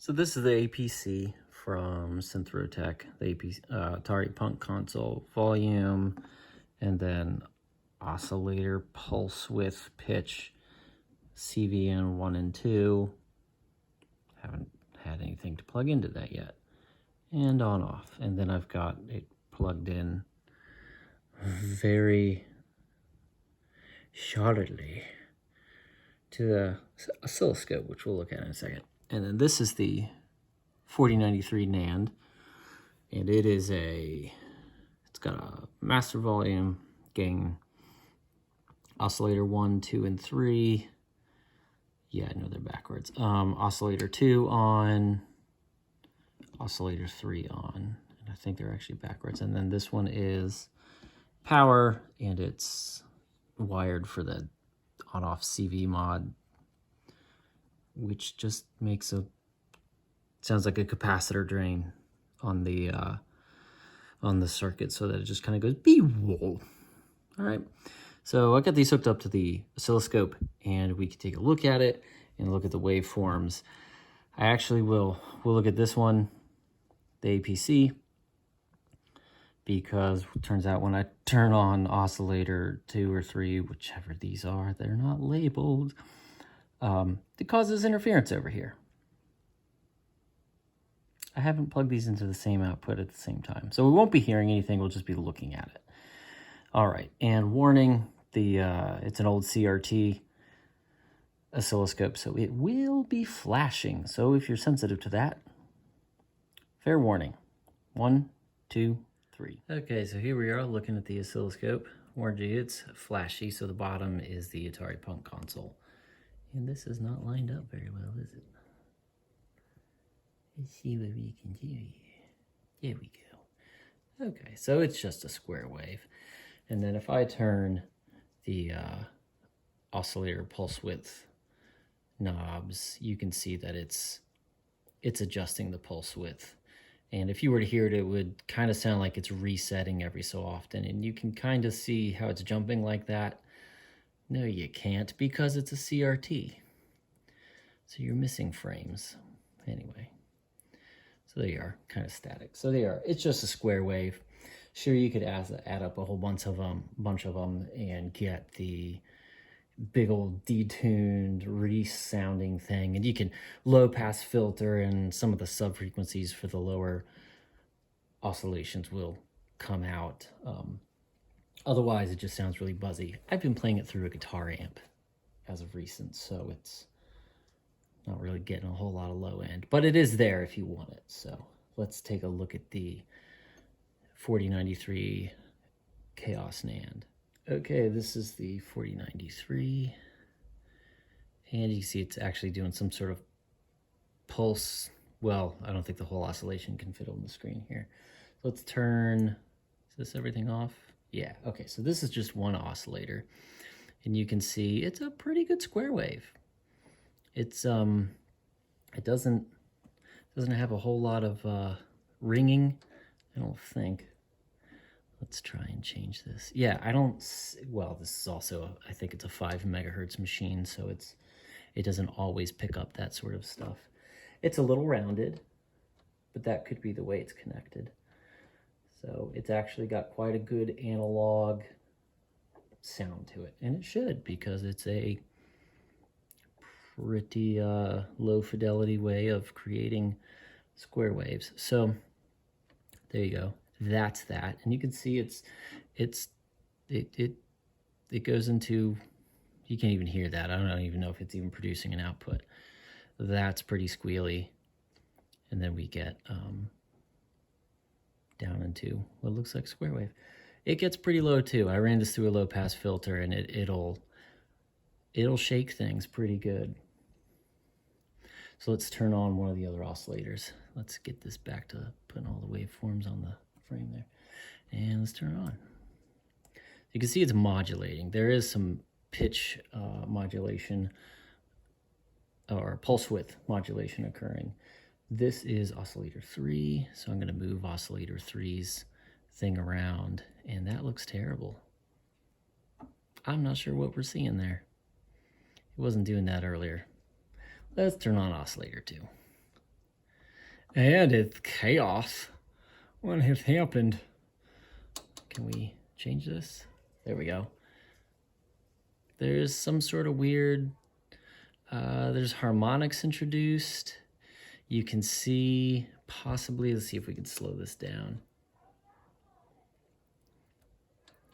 So this is the APC from Synthrotech, the Atari Punk Console volume, and then oscillator pulse width pitch, CVN 1 and 2. Haven't had anything to plug into that yet. And on off. And then I've got it plugged in very solidly to the oscilloscope, which we'll look at in a second. And then this is the 4093 NAND, and it's got a master volume, gain, oscillator 1, 2, and 3. Yeah, I know they're backwards. Oscillator 2 on, oscillator 3 on, and I think they're actually backwards. And then this one is power, and it's wired for the on-off CV mod, which just makes sounds like a capacitor drain on the circuit, so that it just kind of goes bee-whoa. All right, so I got these hooked up to the oscilloscope, and we can take a look at it and look at the waveforms. I actually we'll look at this one, the APC, because it turns out when I turn on oscillator 2 or 3, whichever these are, they're not labeled. It causes interference over here. I haven't plugged these into the same output at the same time, so we won't be hearing anything, we'll just be looking at it. All right, and warning, it's an old CRT oscilloscope, so it will be flashing. So if you're sensitive to that, fair warning. 1, 2, 3. Okay, so here we are looking at the oscilloscope. Warned you, it's flashy, so the bottom is the Atari Punk Console. And this is not lined up very well, is it? Let's see what we can do here. There we go. Okay, so it's just a square wave. And then if I turn the oscillator pulse width knobs, you can see that it's adjusting the pulse width. And if you were to hear it, it would kind of sound like it's resetting every so often. And you can kind of see how it's jumping like that. No, you can't, because it's a CRT. So you're missing frames. Anyway, so they are kind of static. So they are. It's just a square wave. Sure, you could add up a whole bunch of them and get the big old detuned, resounding thing. And you can low pass filter, and some of the sub frequencies for the lower oscillations will come out. Otherwise, it just sounds really buzzy. I've been playing it through a guitar amp as of recent, so it's not really getting a whole lot of low end, but it is there if you want it. So let's take a look at the 4093 Chaos NAND. Okay, this is the 4093, and you can see it's actually doing some sort of pulse. Well, I don't think the whole oscillation can fit on the screen here. Let's turn, is this everything off? Yeah, okay, so this is just one oscillator, and you can see it's a pretty good square wave. It's it doesn't have a whole lot of ringing, I don't think. Let's try and change this. Yeah, well, this is also, I think it's a 5 megahertz machine, so it doesn't always pick up that sort of stuff. It's a little rounded, but that could be the way it's connected. So it's actually got quite a good analog sound to it, and it should, because it's a pretty low fidelity way of creating square waves. So there you go. That's that, and you can see it goes into, you can't even hear that. I don't even know if it's even producing an output. That's pretty squealy, and then we get down into what looks like square wave. It gets pretty low too. I ran this through a low pass filter, and it'll shake things pretty good. So let's turn on one of the other oscillators. Let's get this back to putting all the waveforms on the frame there. And let's turn it on. You can see it's modulating. There is some pitch modulation or pulse width modulation occurring. This is oscillator 3, so I'm going to move oscillator 3's thing around, and that looks terrible. I'm not sure what we're seeing there. It wasn't doing that earlier. Let's turn on oscillator 2. And it's chaos. What has happened? Can we change this? There we go. There's some sort of weird, there's harmonics introduced. You can see possibly, let's see if we can slow this down.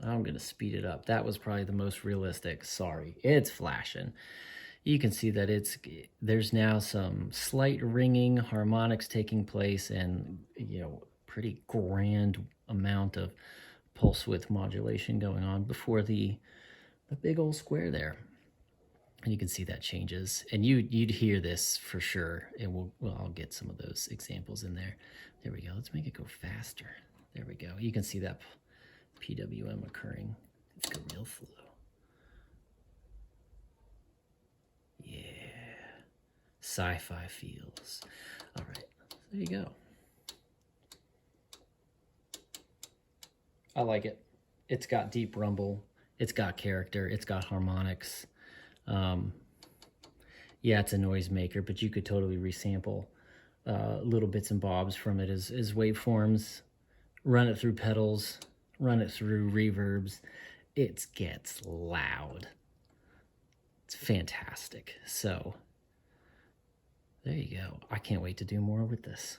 I'm gonna speed it up. That was probably the most realistic. Sorry, it's flashing. You can see that there's now some slight ringing, harmonics taking place, and pretty grand amount of pulse width modulation going on before the big old square there. And you can see that changes, and you'd hear this for sure. And I'll get some of those examples in there. There we go. Let's make it go faster. There we go. You can see that PWM occurring. Let's go real slow. Yeah, sci-fi feels. All right, there you go. I like it. It's got deep rumble. It's got character. It's got harmonics. Yeah, it's a noisemaker, but you could totally resample little bits and bobs from it as waveforms, run it through pedals, run it through reverbs. It gets loud. It's fantastic. So there you go. I can't wait to do more with this.